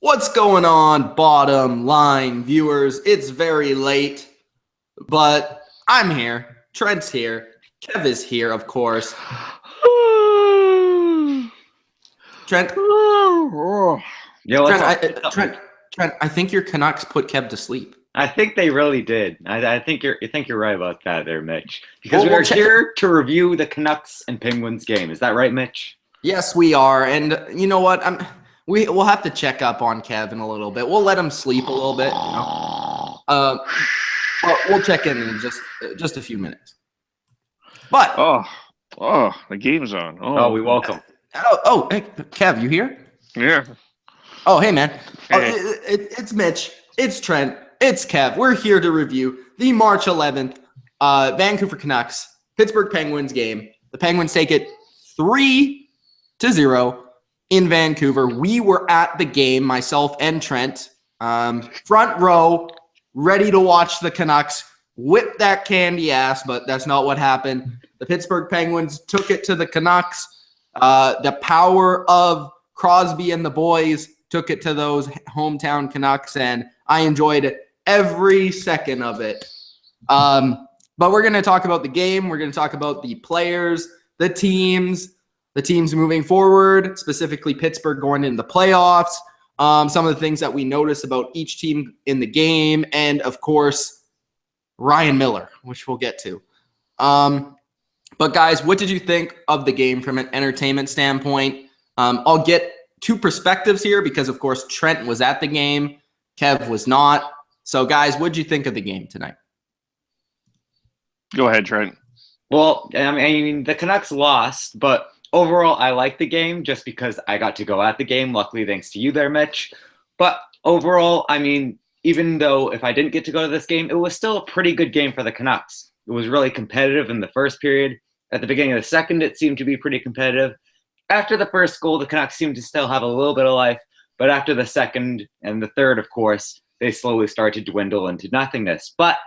What's going on, bottom line viewers? It's very late, but I'm here. Trent's here. Kev is here, of course. Trent. Trent, I think your Canucks put Kev to sleep. I think they really did. I think you're right about that there, Mitch. Because we're here to review the Canucks and Penguins game. Is that right, Mitch? Yes, we are. And you know what? We'll have to check up on Kev in a little bit. We'll let him sleep a little bit. We'll check in just a few minutes. But the game's on. Oh, we welcome. Hey, Kev, you here? Yeah. Oh, hey, man. Hey. It's Mitch. It's Trent. It's Kev. We're here to review the March 11th Vancouver Canucks Pittsburgh Penguins game. The Penguins take it 3-0 in Vancouver. We were at the game, myself and Trent, front row, ready to watch the Canucks whip that candy ass, but that's not what happened. The Pittsburgh Penguins took it to the Canucks. The power of Crosby and the boys took it to those hometown Canucks, and I enjoyed every second of it. But we're going to talk about the game. We're going to talk about the players, the teams moving forward, specifically Pittsburgh going into the playoffs, some of the things that we noticed about each team in the game, and, of course, Ryan Miller, which we'll get to. But, guys, what did you think of the game from an entertainment standpoint? I'll get two perspectives here because, of course, Trent was at the game. Kev was not. So, guys, what did you think of the game tonight? Go ahead, Trent. Well, I mean, the Canucks lost, but overall, I liked the game just because I got to go at the game. Luckily, thanks to you there, Mitch. But overall, I mean, even though if I didn't get to go to this game, it was still a pretty good game for the Canucks. It was really competitive in the first period. At the beginning of the second, it seemed to be pretty competitive. After the first goal, the Canucks seemed to still have a little bit of life. But after the second and the third, of course, they slowly started to dwindle into nothingness. But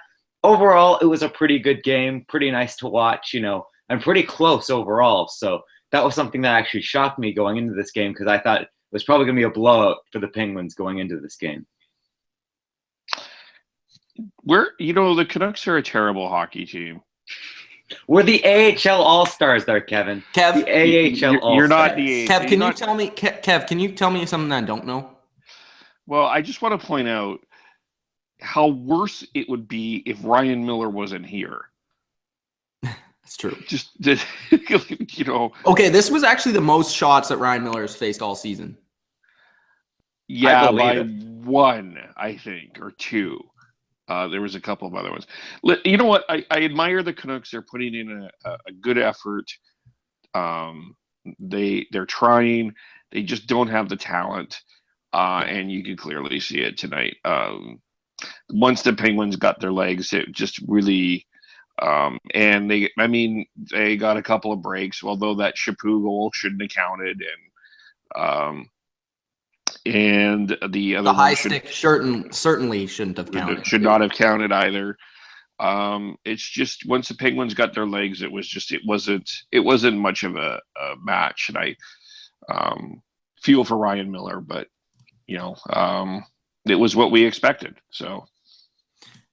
overall, it was a pretty good game, pretty nice to watch, and pretty close overall. So that was something that actually shocked me going into this game because I thought it was probably going to be a blowout for the Penguins going into this game. The Canucks are a terrible hockey team. We're the AHL All-Stars there, Kevin. Kev, the AHL All-Stars. You're not the Kev, can you tell me something that I don't know? Well, I just want to point out how worse it would be if Ryan Miller wasn't here. That's true. Okay, this was actually the most shots that Ryan Miller has faced all season. Yeah, by one, I think, or two. There was a couple of other ones. You know what? I admire the Canucks. They're putting in a good effort. They're trying. They just don't have the talent, and you can clearly see it tonight. Once the Penguins got their legs, it just really. And they got a couple of breaks, although that Chaput goal shouldn't have counted, and the other high stick certainly shouldn't have counted. Should not have counted either. It's just once the Penguins got their legs, it wasn't much of a match, and I feel for Ryan Miller, but it was what we expected. So.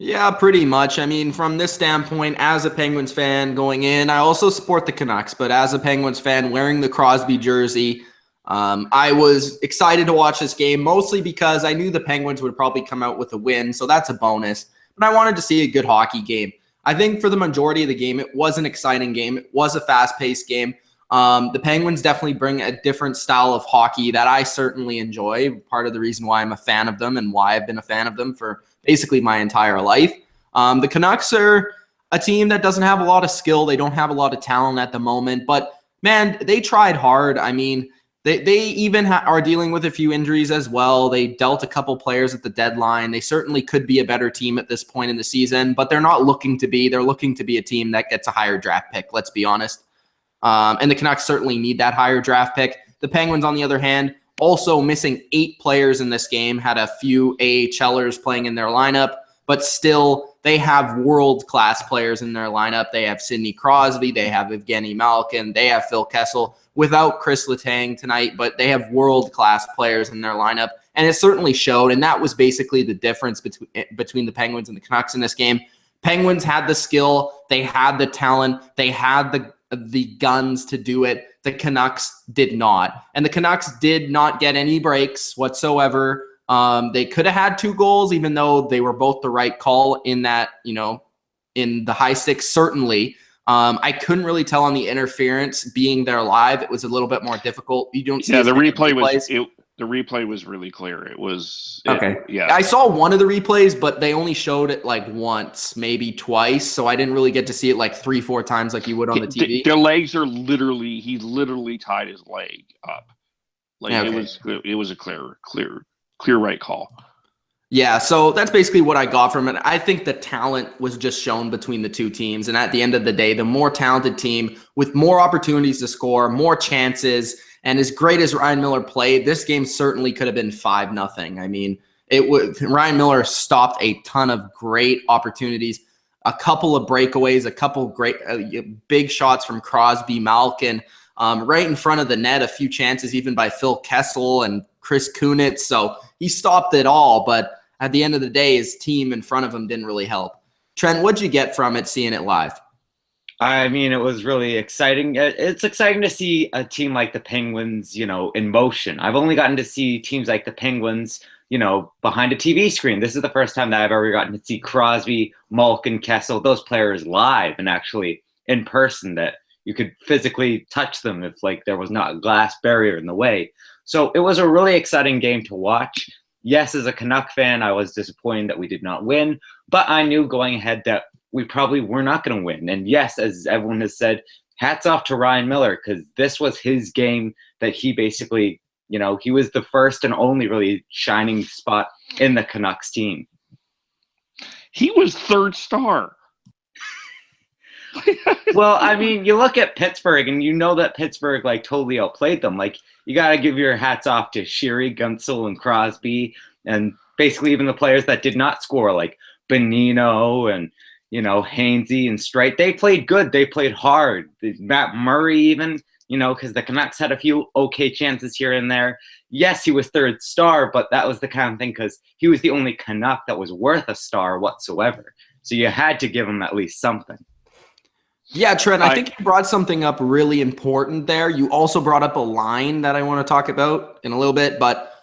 Yeah, pretty much. I mean, from this standpoint, as a Penguins fan going in, I also support the Canucks, but as a Penguins fan wearing the Crosby jersey, I was excited to watch this game, mostly because I knew the Penguins would probably come out with a win, so that's a bonus. But I wanted to see a good hockey game. I think for the majority of the game, it was an exciting game. It was a fast-paced game. The Penguins definitely bring a different style of hockey that I certainly enjoy. Part of the reason why I'm a fan of them and why I've been a fan of them for basically my entire life. The Canucks are a team that doesn't have a lot of skill. They don't have a lot of talent at the moment, but man, they tried hard. I mean, they even are dealing with a few injuries as well. They dealt a couple players at the deadline. They certainly could be a better team at this point in the season, but they're not looking to be. They're looking to be a team that gets a higher draft pick, let's be honest. And the Canucks certainly need that higher draft pick. The Penguins, on the other hand, also missing 8 players in this game, had a few AHLers playing in their lineup, but still they have world-class players in their lineup. They have Sidney Crosby, they have Evgeny Malkin, they have Phil Kessel, without Chris Letang tonight, but they have world-class players in their lineup. and it certainly showed. And that was basically the difference between the Penguins and the Canucks in this game. Penguins had the skill, they had the talent, they had the guns to do it. The Canucks did not. And the Canucks did not get any breaks whatsoever. They could have had 2 goals, even though they were both the right call in that, in the high sticks, certainly. I couldn't really tell on the interference being there live. It was a little bit more difficult. You don't see the replay was really clear. It was okay. Yeah, I saw one of the replays, but they only showed it like once, maybe twice. So I didn't really get to see it like 3-4 times like you would on the TV. Their legs are he literally tied his leg up. Like it was a clear right call. Yeah, so that's basically what I got from it. I think the talent was just shown between the two teams. And at the end of the day, the more talented team with more opportunities to score, more chances, and as great as Ryan Miller played, this game certainly could have been 5-0. I mean, Ryan Miller stopped a ton of great opportunities, a couple of breakaways, a couple of great big shots from Crosby, Malkin, right in front of the net, a few chances even by Phil Kessel and Chris Kunitz. So he stopped it all, but at the end of the day, his team in front of him didn't really help. Trent, what'd you get from it, seeing it live? I mean, it was really exciting. It's exciting to see a team like the Penguins, in motion. I've only gotten to see teams like the Penguins, behind a TV screen. This is the first time that I've ever gotten to see Crosby, Malkin, Kessel, those players live and actually in person, that you could physically touch them if there was not a glass barrier in the way. So it was a really exciting game to watch. Yes, as a Canuck fan, I was disappointed that we did not win, but I knew going ahead that we probably were not going to win. And yes, as everyone has said, hats off to Ryan Miller, because this was his game that he basically, he was the first and only really shining spot in the Canucks team. He was 3rd star. Well, I mean, you look at Pittsburgh and you know that Pittsburgh totally outplayed them. You got to give your hats off to Sheary, Guentzel, and Crosby, and basically even the players that did not score, like Bonino and, Hainsey and Streit. They played good. They played hard. Matt Murray even, because the Canucks had a few okay chances here and there. Yes, he was 3rd star, but that was the kind of thing because he was the only Canuck that was worth a star whatsoever. So you had to give him at least something. Yeah, Trent, I think you brought something up really important there. You also brought up a line that I want to talk about in a little bit, but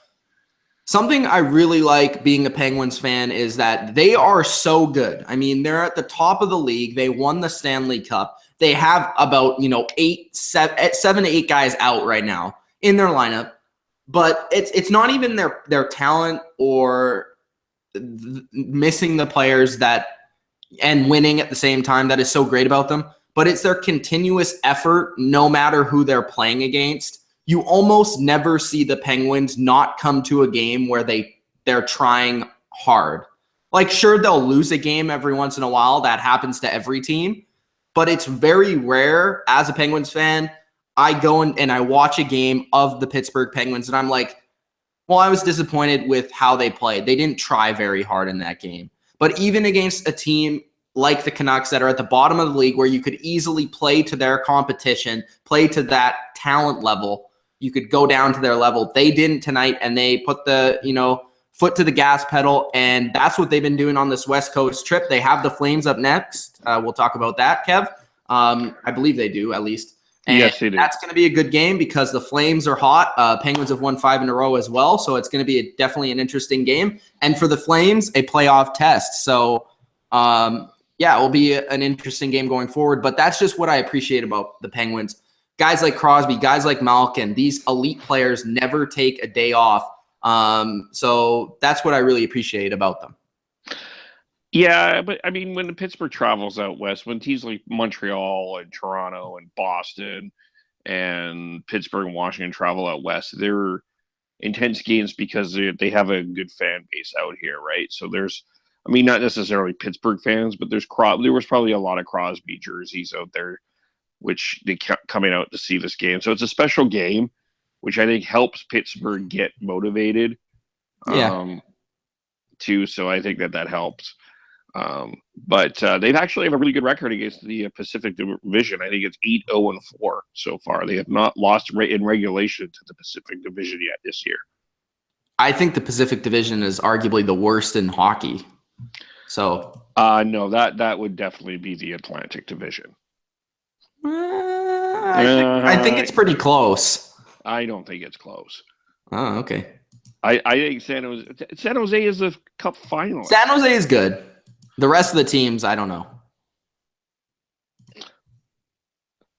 something I really like being a Penguins fan is that they are so good. I mean, they're at the top of the league. They won the Stanley Cup. They have about, 7 to 8 guys out right now in their lineup, but it's not even their talent or missing the players and winning at the same time that is so great about them. But it's their continuous effort, no matter who they're playing against. You almost never see the Penguins not come to a game where they're trying hard. Sure, they'll lose a game every once in a while. That happens to every team. But it's very rare, as a Penguins fan, I go and I watch a game of the Pittsburgh Penguins, and I'm like, well, I was disappointed with how they played. They didn't try very hard in that game. But even against a team like the Canucks that are at the bottom of the league, where you could easily play to their competition, play to that talent level, you could go down to their level. They didn't tonight, and they put the foot to the gas pedal, and that's what they've been doing on this West Coast trip. They have the Flames up next. We'll talk about that, Kev. I believe they do, at least. And yes, they do. That's going to be a good game because the Flames are hot. Penguins have won 5 in a row as well, so it's going to be definitely an interesting game. And for the Flames, a playoff test. So, it will be an interesting game going forward. But that's just what I appreciate about the Penguins. Guys like Crosby, guys like Malkin, these elite players never take a day off. So that's what I really appreciate about them. Yeah, but I mean, when the Pittsburgh travels out west, when teams like Montreal and Toronto and Boston and Pittsburgh and Washington travel out west, they're intense games because they have a good fan base out here, right? So not necessarily Pittsburgh fans, but there was probably a lot of Crosby jerseys out there, which they kept coming out to see this game. So it's a special game, which I think helps Pittsburgh get motivated. Too. So I think that helps. But they've actually have a really good record against the Pacific Division. I think it's 8-0-4 so far. They have not lost in regulation to the Pacific Division yet this year. I think the Pacific Division is arguably the worst in hockey. So no, that would definitely be the Atlantic Division. I think it's pretty close. I don't think it's close. Oh, okay. I think San Jose is a cup finalist. San Jose is good. The rest of the teams, I don't know.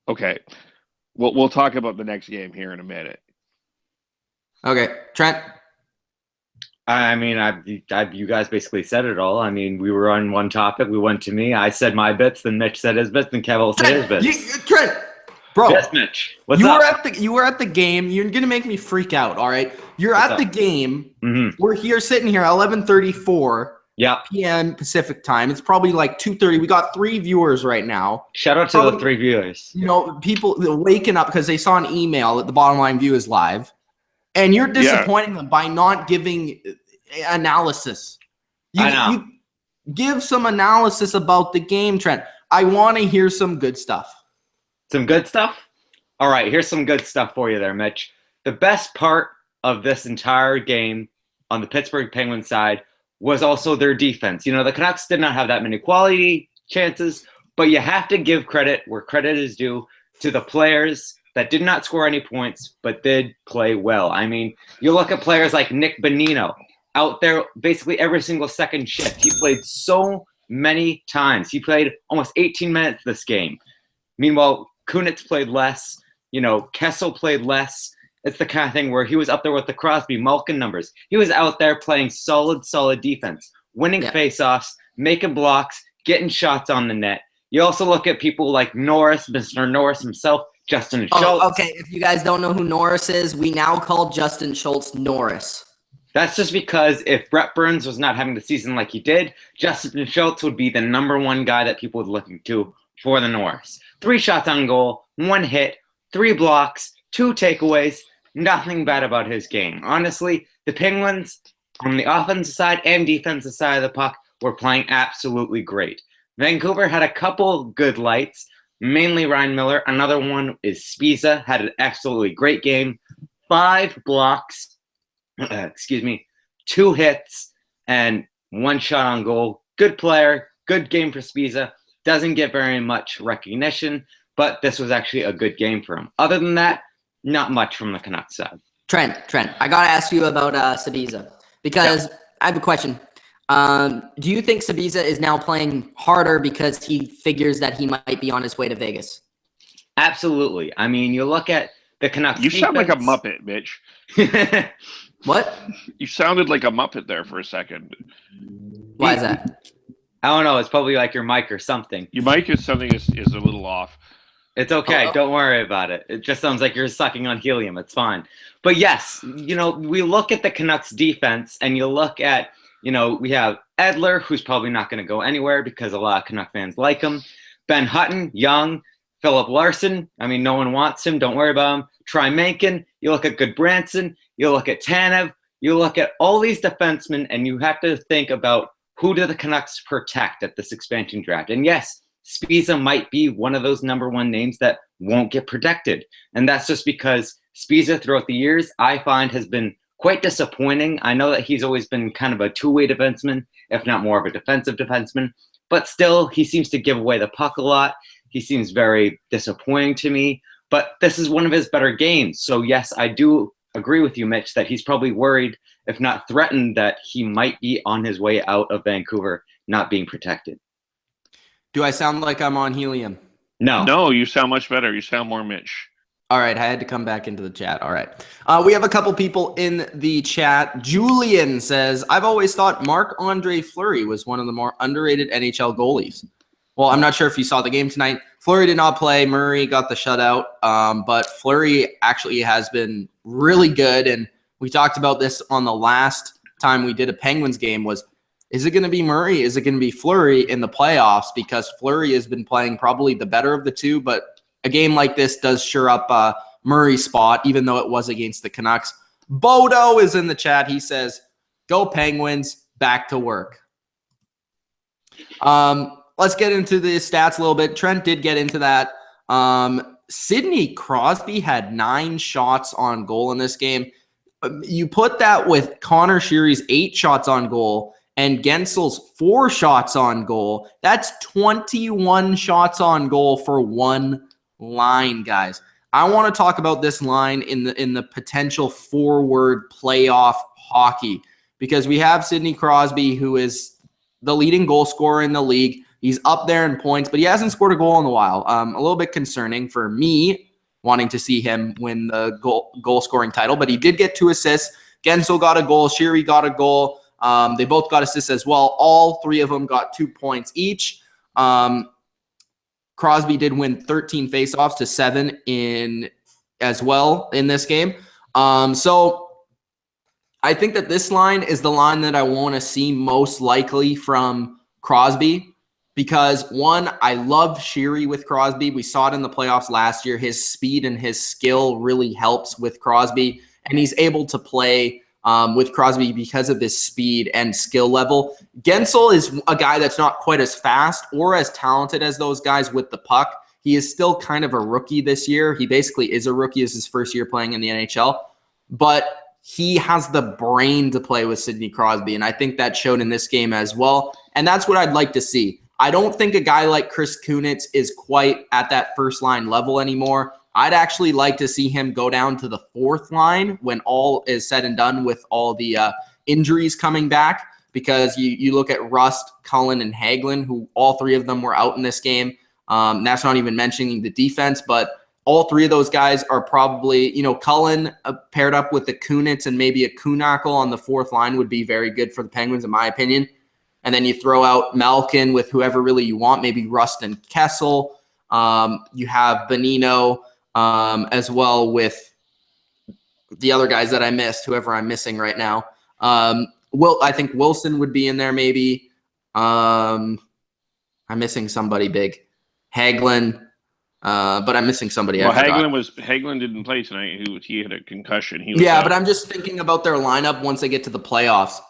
Okay. We'll talk about the next game here in a minute. Okay. Trent? I mean, you guys basically said it all. I mean, we were on one topic. We went to me. I said my bits. Then Mitch said his bits. Then Kev will say his bits. Trent, bro. Yes, Mitch. What's up? You were at the game. You're gonna make me freak out. All right. You're at the game. Mm-hmm. We're here sitting here 11:34 p.m. Pacific time. It's probably like 2:30. We got 3 viewers right now. Shout out to the 3 viewers. You know, people waking up because they saw an email that the Bottom Line View is live. And you're disappointing them by not giving analysis. I know. You give some analysis about the game, Trent. I want to hear some good stuff. Some good stuff? All right, here's some good stuff for you there, Mitch. The best part of this entire game on the Pittsburgh Penguins side was also their defense. You know, the Canucks did not have that many quality chances, but you have to give credit where credit is due to the players that did not score any points, but did play well. I mean, you look at players like Nick Bonino out there basically every single second shift. He played so many times. He played almost 18 minutes this game. Meanwhile, Kunitz played less. You know, Kessel played less. It's the kind of thing where he was up there with the Crosby, Malkin numbers. He was out there playing solid defense, winning faceoffs, making blocks, getting shots on the net. You also look at people like Norris, Mr. Norris himself, Justin Schultz. Oh, okay. If you guys don't know who Norris is, we now call Justin Schultz Norris. That's just because if Brett Burns was not having the season like he did, Justin Schultz would be the #1 guy that people would look to for the Norris. 3 shots on goal, 1 hit, 3 blocks, 2 takeaways. Nothing bad about his game. Honestly, the Penguins, on the offensive side and defensive side of the puck, were playing absolutely great. Vancouver had a couple good lights, mainly Ryan Miller. Another one is Spiza, had an absolutely great game. 5 blocks, 2 hits, and 1 shot on goal. Good player, good game for Spiza. Doesn't get very much recognition, but this was actually a good game for him. Other than that, not much from the Canucks side. Trent, I got to ask you about Sabisa because I have a question. Do you think Sabisa is now playing harder because he figures that he might be on his way to Vegas? Absolutely. I mean, you look at the Canucks. You sound like a Muppet, Mitch. What? You sounded like a Muppet there for a second. Why is that? I don't know. It's probably like your mic or something. Your mic is something is a little off. It's okay. Don't worry about it. It just sounds like you're sucking on helium. It's fine. But yes, you know, we look at the Canucks defense and you look at, you know, we have Edler, who's probably not going to go anywhere because a lot of Canuck fans like him. Ben Hutton, young. Philip Larson, I mean, no one wants him. Don't worry about him. Try Mankin. You look at Goodbranson. You look at Tanev. You look at all these defensemen, and you have to think about who do the Canucks protect at this expansion draft. And yes, Spiza might be one of those #1 names that won't get protected. And that's just because Spiza throughout the years, I find, has been quite disappointing. I know that he's always been kind of a two-way defenseman, if not more of a defensive defenseman. But still, he seems to give away the puck a lot. He seems very disappointing to me. But this is one of his better games. So yes, I do agree with you, Mitch, that he's probably worried, if not threatened, that he might be on his way out of Vancouver, not being protected. Do I sound like I'm on helium? No. No, you sound much better. You sound more Mitch. All right, I had to come back into the chat. All right. We have a couple people in the chat. Julian says, I've always thought Marc-Andre Fleury was one of the more underrated NHL goalies. Well, I'm not sure if you saw the game tonight. Fleury did not play. Murray got the shutout. But Fleury actually has been really good. And we talked about this on the last time we did a Penguins game was, is it going to be Murray? Is it going to be Fleury in the playoffs? Because Fleury has been playing probably the better of the two. But a game like this does sure up Murray's spot, even though it was against the Canucks. Bodo is in the chat. He says, go Penguins, back to work. Let's get into the stats a little bit. Trent did get into that. Sidney Crosby had 9 shots on goal in this game. you put that with Conor Sheary's 8 shots on goal and Guentzel's 4 shots on goal. That's 21 shots on goal for one line, guys. I want to talk about this line in the potential forward playoff hockey, because we have Sidney Crosby, who is the leading goal scorer in the league. He's up there in points, but he hasn't scored a goal in a while. A little bit concerning for me, wanting to see him win the goal scoring title, but he did get 2 assists. Guentzel got a goal. Sheary got a goal. They both got assists as well. All 3 of them got 2 points each. Crosby did win 13 faceoffs to 7 as well in this game. So I think that this line is the line that I want to see most likely from Crosby, because one, I love Sheary with Crosby. We saw it in the playoffs last year. His speed and his skill really helps with Crosby, and he's able to play with Crosby because of his speed and skill level. Guentzel is a guy that's not quite as fast or as talented as those guys with the puck. He is still kind of a rookie this year. He basically is a rookie. It's his first year playing in the NHL, but he has the brain to play with Sidney Crosby, and I think that showed in this game as well, and that's what I'd like to see. I don't think a guy like Chris Kunitz is quite at that first-line level anymore. I'd actually like to see him go down to the 4th line when all is said and done with all the injuries coming back, because you look at Rust, Cullen, and Hagelin, who all 3 of them were out in this game. That's not even mentioning the defense, but all 3 of those guys are probably, Cullen paired up with the Kunitz and maybe a Kuhnackel on the 4th line would be very good for the Penguins, in my opinion. And then you throw out Malkin with whoever really you want, maybe Rust and Kessel. You have Bonino as well with the other guys that I missed, whoever I'm missing right now. I think Wilson would be in there maybe. I'm missing somebody big. Hagelin. But I'm missing somebody. Well, Hagelin didn't play tonight. He had a concussion. But I'm just thinking about their lineup once they get to the playoffs.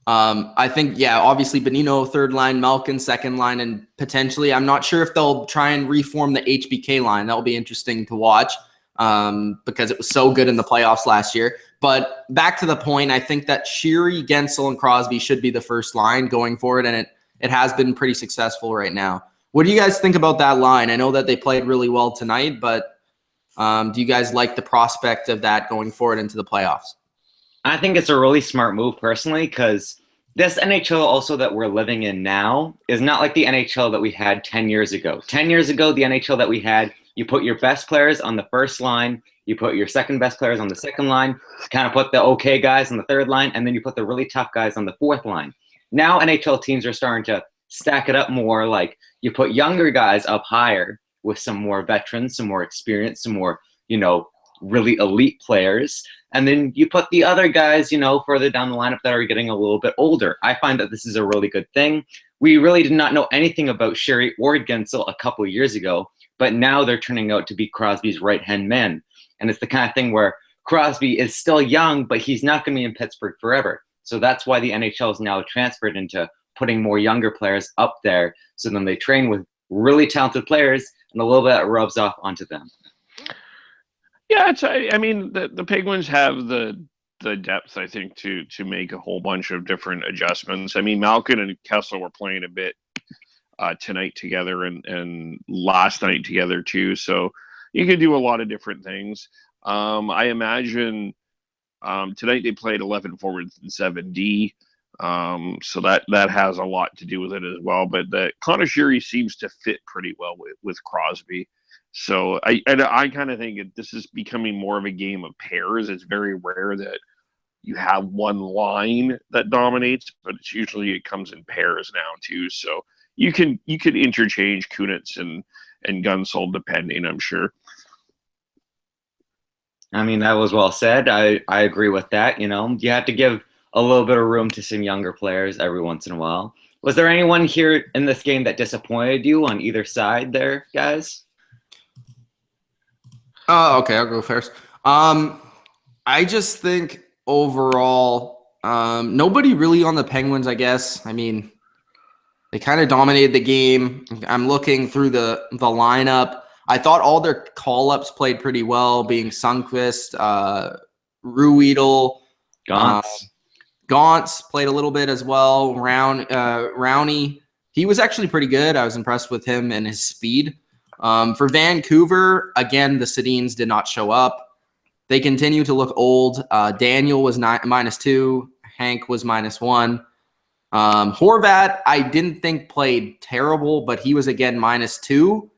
I think, obviously Bonino 3rd line, Malkin 2nd line, and potentially, I'm not sure if they'll try and reform the HBK line. That'll be interesting to watch because it was so good in the playoffs last year. But back to the point, I think that Sheary, Guentzel, and Crosby should be the first line going forward, and it has been pretty successful right now. What do you guys think about that line? I know that they played really well tonight, but do you guys like the prospect of that going forward into the playoffs? I think it's a really smart move personally, because this NHL also that we're living in now is not like the NHL that we had 10 years ago. 10 years ago, the NHL that we had, you put your best players on the 1st line, you put your 2nd best players on the 2nd line, kind of put the okay guys on the 3rd line, and then you put the really tough guys on the 4th line. Now NHL teams are starting to stack it up more, like you put younger guys up higher with some more veterans, some more experience, some more, really elite players. And then you put the other guys, further down the lineup that are getting a little bit older. I find that this is a really good thing. We really did not know anything about Sheary or Guentzel a couple of years ago, but now they're turning out to be Crosby's right-hand men. And it's the kind of thing where Crosby is still young, but he's not going to be in Pittsburgh forever. So that's why the NHL is now transferred into putting more younger players up there, so then they train with really talented players, and a little bit rubs off onto them. Yeah, the Penguins have the depth, I think, to make a whole bunch of different adjustments. I mean, Malkin and Kessel were playing a bit tonight together and last night together too, so you can do a lot of different things. I imagine tonight they played 11 forwards and 7D, so that has a lot to do with it as well. But Conor Sheary seems to fit pretty well with Crosby. So I kind of think this is becoming more of a game of pairs. It's very rare that you have one line that dominates, but it's usually it comes in pairs now too. So you could interchange Kunitz and Guentzel depending, I'm sure. I mean, that was well said. I agree with that. You have to give a little bit of room to some younger players every once in a while. Was there anyone here in this game that disappointed you on either side there, guys? Okay, I'll go first. I just think overall, nobody really on the Penguins, I guess. I mean, they kind of dominated the game. I'm looking through the lineup. I thought all their call-ups played pretty well, being Sundqvist, Ruedel, Gauntz played a little bit as well. Rowney, he was actually pretty good. I was impressed with him and his speed. For Vancouver, again, the Sedins did not show up. They continue to look old. Daniel was -2. Hank was -1. Horvat, I didn't think played terrible, but he was again -2.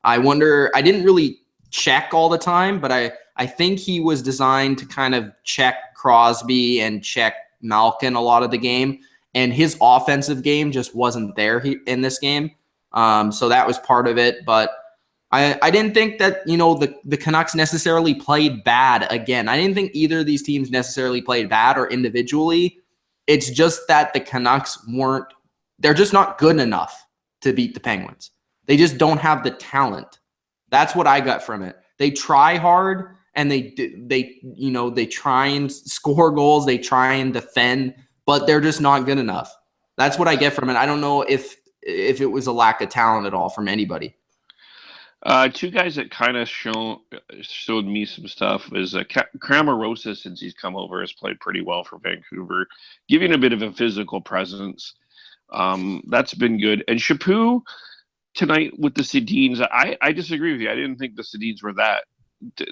I didn't really check all the time, but I think he was designed to kind of check Crosby and check Malkin a lot of the game, and his offensive game just wasn't there in this game. So that was part of it, but I didn't think that, the Canucks necessarily played bad again. I didn't think either of these teams necessarily played bad or individually. It's just that the Canucks they're just not good enough to beat the Penguins. They just don't have the talent. That's what I got from it. They try hard and they try and score goals. They try and defend, but they're just not good enough. That's what I get from it. I don't know if it was a lack of talent at all from anybody. Two guys that kind of showed me some stuff is Cramarosa, since he's come over, has played pretty well for Vancouver, giving a bit of a physical presence. That's been good. And Chaput tonight with the Sedins, I disagree with you. I didn't think the Sedins were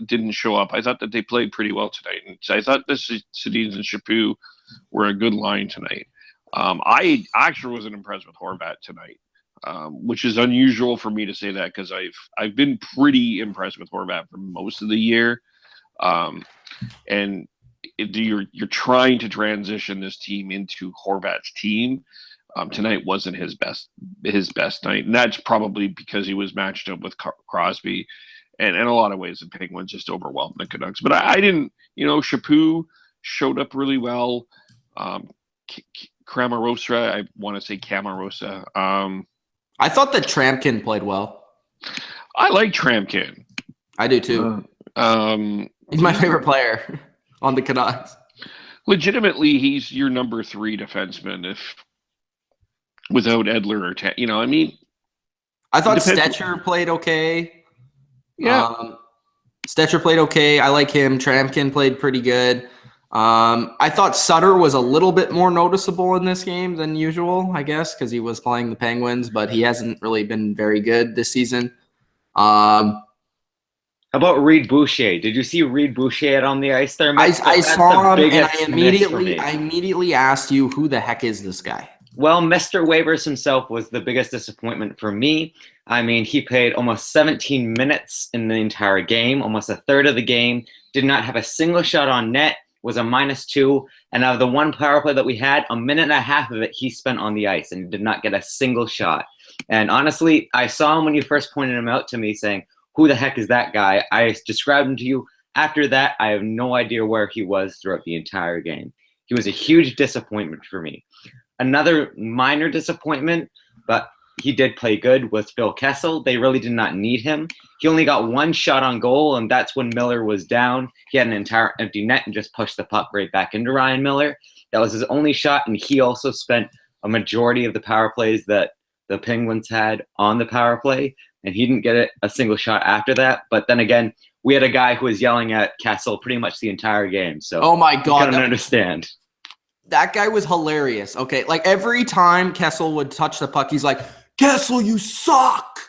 didn't show up. I thought that they played pretty well tonight. And so I thought the Sedins and Chaput were a good line tonight. I actually wasn't impressed with Horvat tonight. Which is unusual for me to say that, because I've been pretty impressed with Horvat for most of the year, and you're trying to transition this team into Horvat's team. Tonight wasn't his best night, and that's probably because he was matched up with Crosby, and in a lot of ways the Penguins just overwhelmed the Canucks. But I didn't, Chaput showed up really well. Cramarosa, I want to say Camarosa. I thought that Trampkin played well. I like Trampkin. I do too. He's my favorite player on the Canucks. Legitimately, he's your number 3 defenseman without Edler or I thought Stetcher played okay. Yeah. Stetcher played okay. I like him. Trampkin played pretty good. I thought Sutter was a little bit more noticeable in this game than usual, I guess, because he was playing the Penguins, but he hasn't really been very good this season. How about Reed Boucher? Did you see Reed Boucher on the ice there? I saw him, and I immediately asked you, who the heck is this guy? Well, Mr. Waivers himself was the biggest disappointment for me. I mean, he played almost 17 minutes in the entire game, almost a third of the game, did not have a single shot on net, was a -2, and out of the one power play that we had, a minute and a half of it he spent on the ice and did not get a single shot. And honestly, I saw him when you first pointed him out to me, saying, who the heck is that guy? I described him to you. After that, I have no idea where he was throughout the entire game. He was a huge disappointment for me. Another minor disappointment, but he did play good, was Phil Kessel. They really did not need him. He only got one shot on goal, and that's when Miller was down. He had an entire empty net and just pushed the puck right back into Ryan Miller. That was his only shot, and he also spent a majority of the power plays that the Penguins had on the power play, and he didn't get a single shot after that. But then again, we had a guy who was yelling at Kessel pretty much the entire game. So oh my God, I don't understand. That guy was hilarious. Okay, like every time Kessel would touch the puck, he's like, "Kessel, you suck."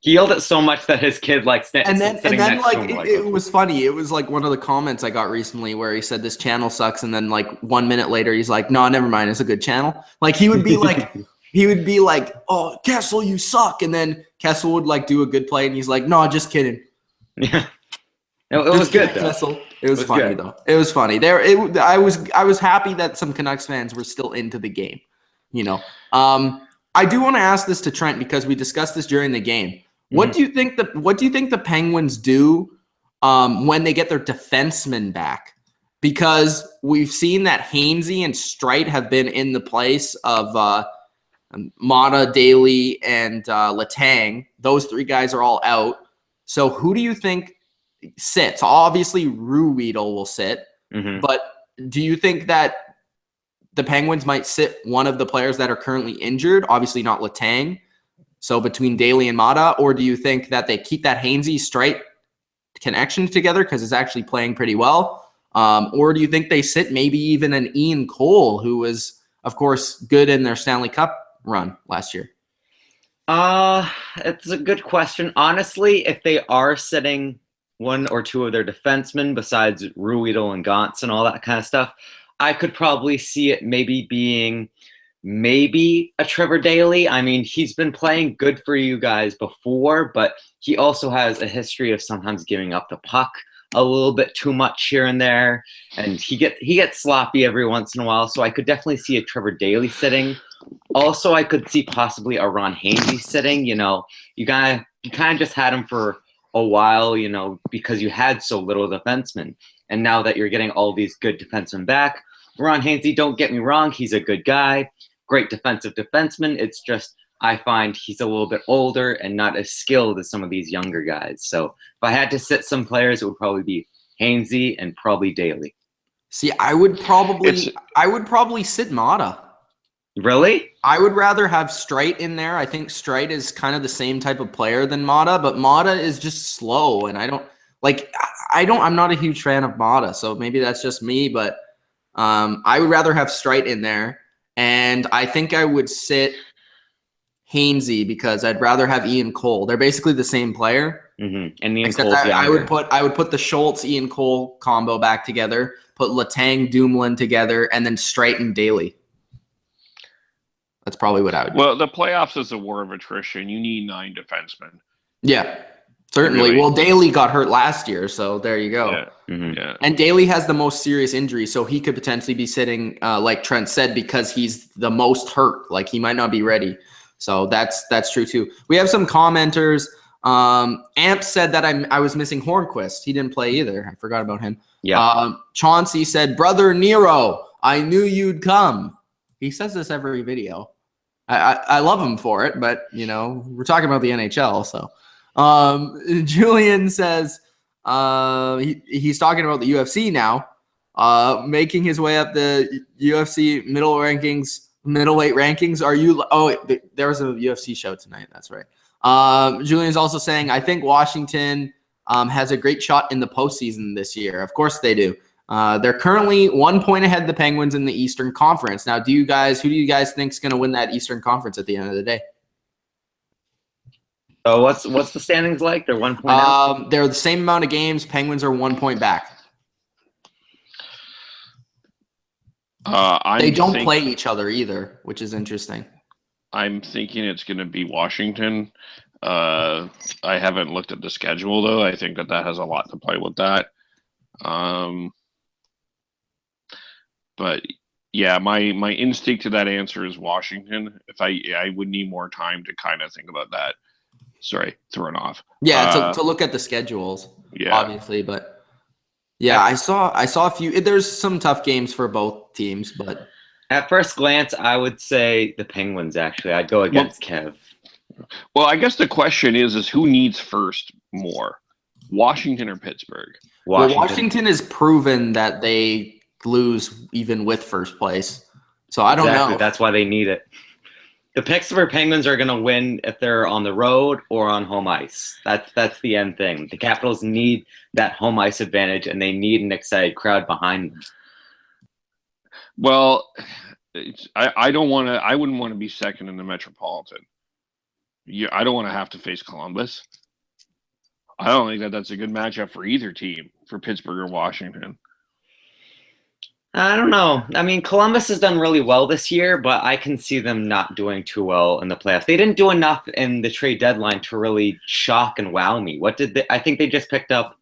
He yelled it so much that his kid and then it was funny. It was like one of the comments I got recently where he said this channel sucks, and then like 1 minute later he's like, "No, never mind, it's a good channel." Like he would be like, "Oh, Kessel, you suck," and then Kessel would like do a good play, and he's like, "No, just kidding." Yeah, it was good though. Kessel. It was funny though. It was funny. I was happy that some Canucks fans were still into the game. I do want to ask this to Trent because we discussed this during the game. What do you think the Penguins do when they get their defensemen back? Because we've seen that Hainsey and Streit have been in the place of Mata, Daly, and Letang. Those 3 guys are all out. So who do you think sits? Obviously, Ruhwedel will sit. But do you think that the Penguins might sit one of the players that are currently injured? Obviously not Letang. So between Daly and Mata, or do you think that they keep that Hainsey Streit connection together because it's actually playing pretty well? Or do you think they sit maybe even an Ian Cole, who was, of course, good in their Stanley Cup run last year? It's a good question. Honestly, if they are sitting one or two of their defensemen besides Ruedel and Gauntz and all that kind of stuff, I could probably see it maybe being a Trevor Daley. I mean, he's been playing good for you guys before, but he also has a history of sometimes giving up the puck a little bit too much here and there, and he gets sloppy every once in a while. So I could definitely see a Trevor Daley sitting. Also, I could see possibly a Ron Hainsey sitting. You know, you kind of just had him for a while, you know, because you had so little defensemen, and now that you're getting all these good defensemen back, Ron Hainsey, don't get me wrong, he's a good guy, great defensive defenseman. It's just I find he's a little bit older and not as skilled as some of these younger guys. So if I had to sit some players, it would probably be Hainsey and probably Daley. See, I would probably sit Mata. Really? I would rather have Streit in there. I think Streit is kind of the same type of player than Mata, but Mata is just slow, and I'm not a huge fan of Mata, so maybe that's just me, but I would rather have Streit in there, and I think I would sit Hainsey because I'd rather have Ian Cole. They're basically the same player. Mm-hmm. And Ian Except Cole's I would put the Schultz Ian Cole combo back together, put Letang Dumoulin together, and then Streit and Daley. That's probably what I would do. Well, the playoffs is a war of attrition. You need 9 defensemen. Yeah, certainly. Really? Well, Daley got hurt last year, so there you go. Yeah. Mm-hmm. Yeah. And Daley has the most serious injury, so he could potentially be sitting, like Trent said, because he's the most hurt. Like, he might not be ready. So that's true too. We have some commenters. Amp said that I was missing Hornquist. He didn't play either. I forgot about him. Yeah. Chauncey said, "Brother Nero, I knew you'd come." He says this every video. I love him for it, but you know, we're talking about the NHL. So Julian says he's talking about the UFC now, making his way up the UFC middleweight rankings. Are you? Oh, there was a UFC show tonight. That's right. Julian's also saying, I think Washington has a great shot in the postseason this year. Of course they do. They're currently 1 point ahead of the Penguins in the Eastern Conference. Now, who do you guys think is going to win that Eastern Conference at the end of the day? So what's the standings like? They're 1 point out? They're the same amount of games. Penguins are 1 point back. They don't play each other either, which is interesting. I'm thinking it's going to be Washington. I haven't looked at the schedule, though. I think that has a lot to play with that. But yeah, my instinct to that answer is Washington. If I would need more time to kind of think about that. Sorry, thrown off. Yeah, to look at the schedules, yeah, obviously, but yeah, I saw a few. There's some tough games for both teams, but at first glance, I would say the Penguins. Actually, I'd go against Kev. Well, I guess the question is who needs first more, Washington or Pittsburgh? Washington has proven that they lose even with first place. So I don't know. That's why they need it. The Pittsburgh Penguins are going to win if they're on the road or on home ice. That's the end thing. The Capitals need that home ice advantage, and they need an excited crowd behind them. Well, I don't want to. I wouldn't want to be second in the Metropolitan. I don't want to have to face Columbus. I don't think that's a good matchup for either team, for Pittsburgh or Washington. I don't know. I mean, Columbus has done really well this year, but I can see them not doing too well in the playoffs. They didn't do enough in the trade deadline to really shock and wow me. I think they just picked up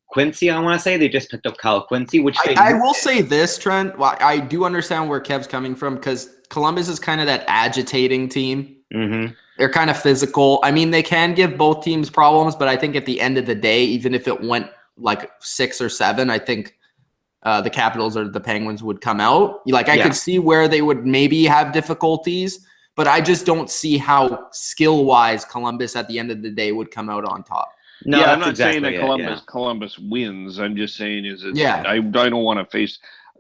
Quincy, I want to say. They just picked up Kyle Quincy, which I will say this, Trent. I do understand where Kev's coming from because Columbus is kind of that agitating team. Mm-hmm. They're kind of physical. I mean, they can give both teams problems, but I think at the end of the day, even if it went like 6 or 7, I think the Capitals or the Penguins would come out. I could see where they would maybe have difficulties, but I just don't see how skill-wise Columbus at the end of the day would come out on top. No, I'm not exactly saying that Columbus wins. I'm just saying I don't want to face.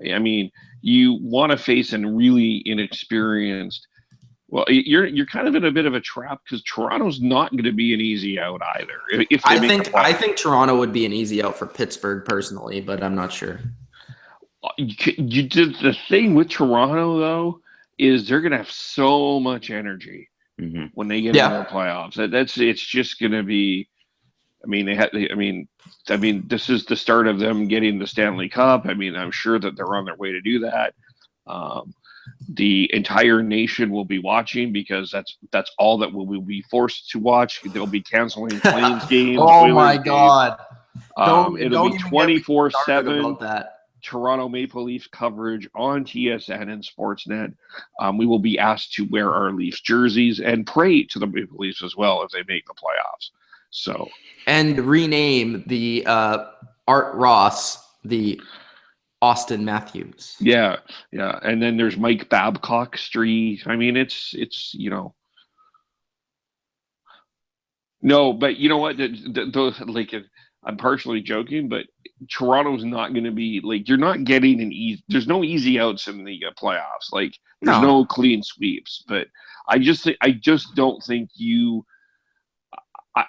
I mean, you want to face a really inexperienced Well, you're kind of in a bit of a trap because Toronto's not going to be an easy out either. If they I think Toronto would be an easy out for Pittsburgh personally, but I'm not sure. You did the thing with Toronto though is they're going to have so much energy when they get into the playoffs. It's just going to be. I mean, this is the start of them getting the Stanley Cup. I mean, I'm sure that they're on their way to do that. The entire nation will be watching because that's all that we'll be forced to watch. They'll be canceling Flames games. Oh my God! It'll be 24/7 Toronto Maple Leafs coverage on TSN and Sportsnet. We will be asked to wear our Leafs jerseys and pray to the Maple Leafs as well if they make the playoffs. So and rename the Art Ross the Austin Matthews. Yeah. And then there's Mike Babcock Street. I mean, it's no, but you know what? I'm partially joking, but Toronto's not going to be you're not getting there's no easy outs in the playoffs. There's no clean sweeps. But I just don't think you.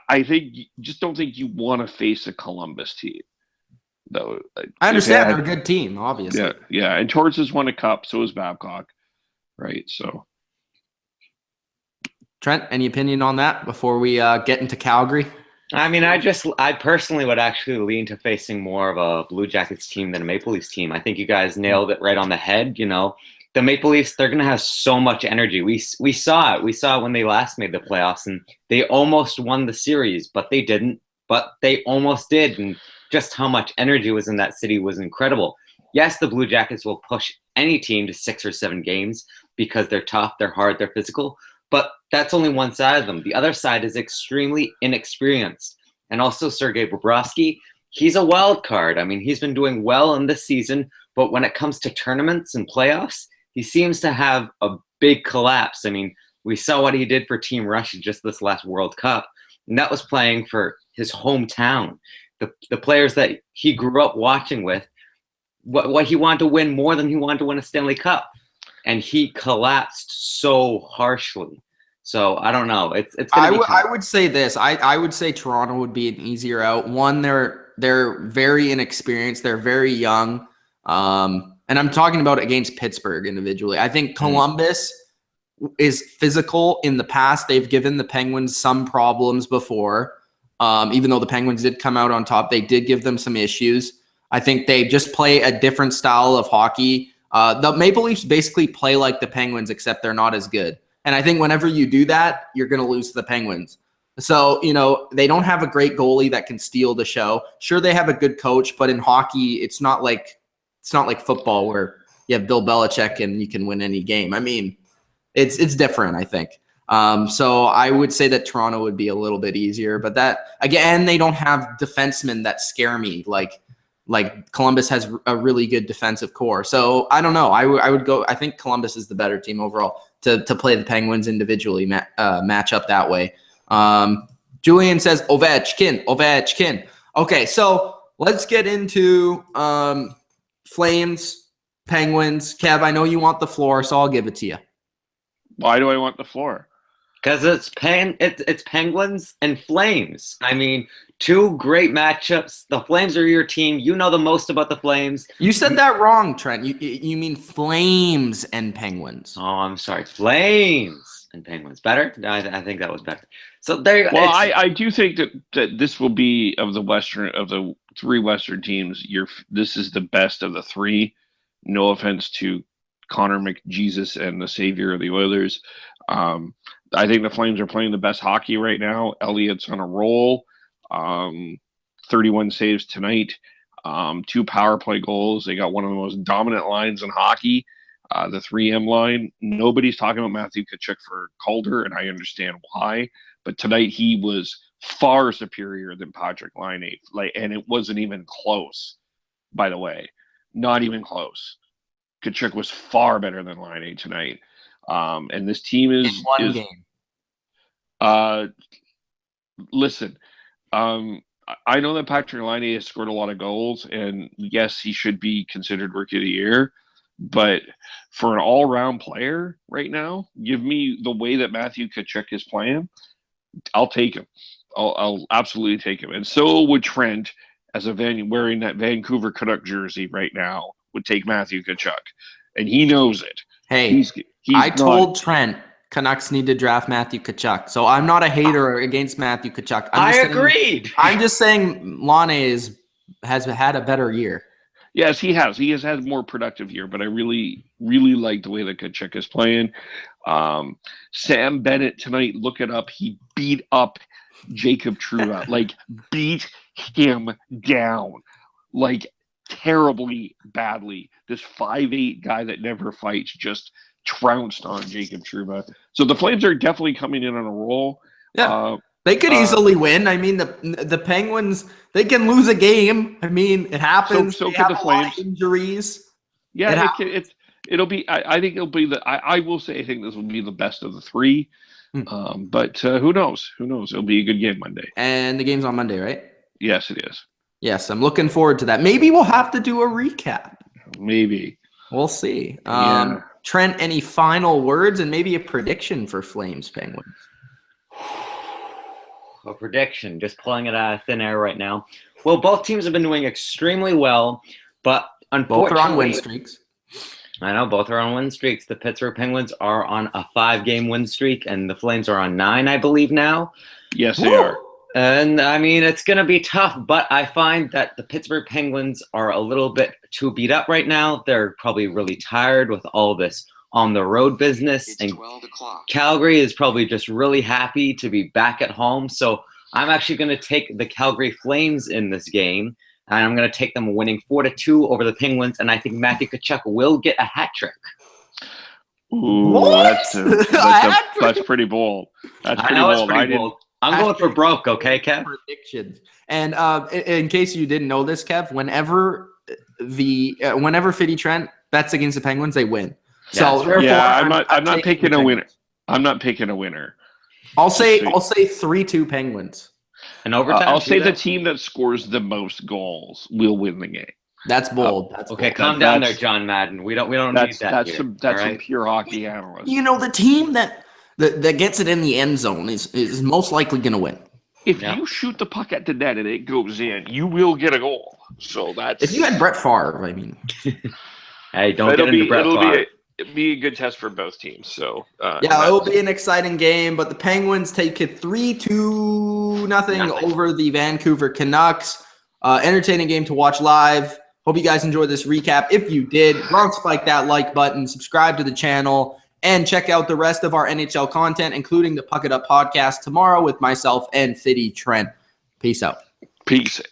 I just don't think you want to face a Columbus team. Though I understand they're a good team, obviously. Yeah, and Torts has won a cup, so is Babcock, right? So, Trent, any opinion on that before we get into Calgary? I mean, I personally would actually lean to facing more of a Blue Jackets team than a Maple Leafs team. I think you guys nailed it right on the head. The Maple Leafs, they're going to have so much energy. We saw it. We saw it when they last made the playoffs, and they almost won the series, but they didn't. But they almost did, and just how much energy was in that city was incredible. Yes, the Blue Jackets will push any team to 6 or 7 games because they're tough, they're hard, they're physical, but that's only one side of them. The other side is extremely inexperienced. And also Sergei Bobrovsky, he's a wild card. I mean, he's been doing well in this season, but when it comes to tournaments and playoffs, he seems to have a big collapse. I mean, we saw what he did for Team Russia just this last World Cup, and that was playing for his hometown. The players that he grew up watching with, what he wanted to win more than he wanted to win a Stanley Cup, and he collapsed so harshly. So I don't know. It's I would say this. I would say Toronto would be an easier out. One, they're very inexperienced. They're very young, and I'm talking about against Pittsburgh individually. I think Columbus is physical. In the past, they've given the Penguins some problems before. Even though the Penguins did come out on top, they did give them some issues. I think they just play a different style of hockey. The Maple Leafs basically play like the Penguins, except they're not as good. And I think whenever you do that, you're going to lose to the Penguins. So, they don't have a great goalie that can steal the show. Sure, they have a good coach, but in hockey, it's not like football where you have Bill Belichick and you can win any game. I mean, it's different, I think. So I would say that Toronto would be a little bit easier, but that again, they don't have defensemen that scare me. Like Columbus has a really good defensive core. So I don't know. I would go. I think Columbus is the better team overall to play the Penguins individually, match up that way. Julian says Ovechkin. Okay, so let's get into Flames, Penguins. Kev, I know you want the floor, so I'll give it to you. Why do I want the floor? Because it's Penguins and Flames. I mean, 2 great matchups. The Flames are your team. You know the most about the Flames. You said that wrong, Trent. You mean Flames and Penguins. Oh, I'm sorry. Flames and Penguins. Better? I think that was better. So there. Well, I do think that this will be of the 3 Western teams. This is the best of the 3. No offense to Conor McJesus and the savior of the Oilers. I think the Flames are playing the best hockey right now. Elliott's on a roll. 31 saves tonight. 2 power play goals. They got one of the most dominant lines in hockey, the 3M line. Nobody's talking about Matthew Tkachuk for Calder, and I understand why. But tonight he was far superior than Patrick Laine. And it wasn't even close, by the way. Not even close. Tkachuk was far better than Laine tonight. And this team is in one game. Listen, I know that Patrick Laine has scored a lot of goals, and yes, he should be considered Rookie of the Year. but for an all-round player right now, give me the way that Matthew Tkachuk is playing. I'll take him. I'll absolutely take him. And so would Trent, as wearing that Vancouver Canuck jersey right now, would take Matthew Tkachuk. And he knows it. Hey, I told Trent Canucks need to draft Matthew Tkachuk. So I'm not a hater against Matthew Tkachuk. I agreed. I'm just saying Laine has had a better year. Yes, he has. He has had a more productive year, but I really, really like the way that Tkachuk is playing. Sam Bennett tonight, look it up. He beat up Jacob Trouba, like beat him down, like terribly badly. This 5'8" guy that never fights just trounced on Jacob Trouba. So the Flames are definitely coming in on a roll. Yeah. They could easily win. I mean, the Penguins, they can lose a game. I mean, it happens. So could the Flames. Injuries. Yeah, it'll be. I think it'll be I will say I think this will be the best of the three. But who knows? Who knows? It'll be a good game Monday. And the game's on Monday, right? Yes, it is. Yes, I'm looking forward to that. Maybe we'll have to do a recap. Maybe. We'll see. Yeah. Trent, any final words and maybe a prediction for Flames Penguins? A prediction, just pulling it out of thin air right now. Well, both teams have been doing extremely well, but unfortunately, both are on win streaks. I know both are on win streaks. The Pittsburgh Penguins are on a 5-game win streak, and the Flames are on 9, I believe now. Yes, they are. And I mean, it's going to be tough, but I find that the Pittsburgh Penguins are a little bit too beat up right now. They're probably really tired with all this on the road business. It's and 12 o'clock. Calgary is probably just really happy to be back at home. So I'm actually going to take the Calgary Flames in this game, and I'm going to take them winning 4-2 over the Penguins. And I think Matthew Tkachuk will get a hat trick. Ooh, that's pretty bold. That's pretty bold. It's pretty bold. I'm going for broke, okay, Kev? Predictions. And in case you didn't know this, Kev, whenever Fitty Trent bets against the Penguins, they win. So I'm not picking a winner. I'm not picking a winner. I'll say 3-2 Penguins. And overtime. I'll say the team that scores the most goals will win the game. That's bold. That's okay. bold. Calm down there, John Madden. We don't need that. That's some pure hockey analyst. You know, the team that gets it in the end zone is most likely going to win. If you shoot the puck at the net and it goes in, you will get a goal. So that's if you had Brett Favre, I mean. Hey, don't get into Brett Favre. It'll be a good test for both teams. So it will be an exciting game, but the Penguins take it 3-2 over the Vancouver Canucks. Entertaining game to watch live. Hope you guys enjoyed this recap. If you did, don't spike that like button, subscribe to the channel, and check out the rest of our NHL content, including the Puck It Up podcast tomorrow with myself and Fitty Trent. Peace out. Peace.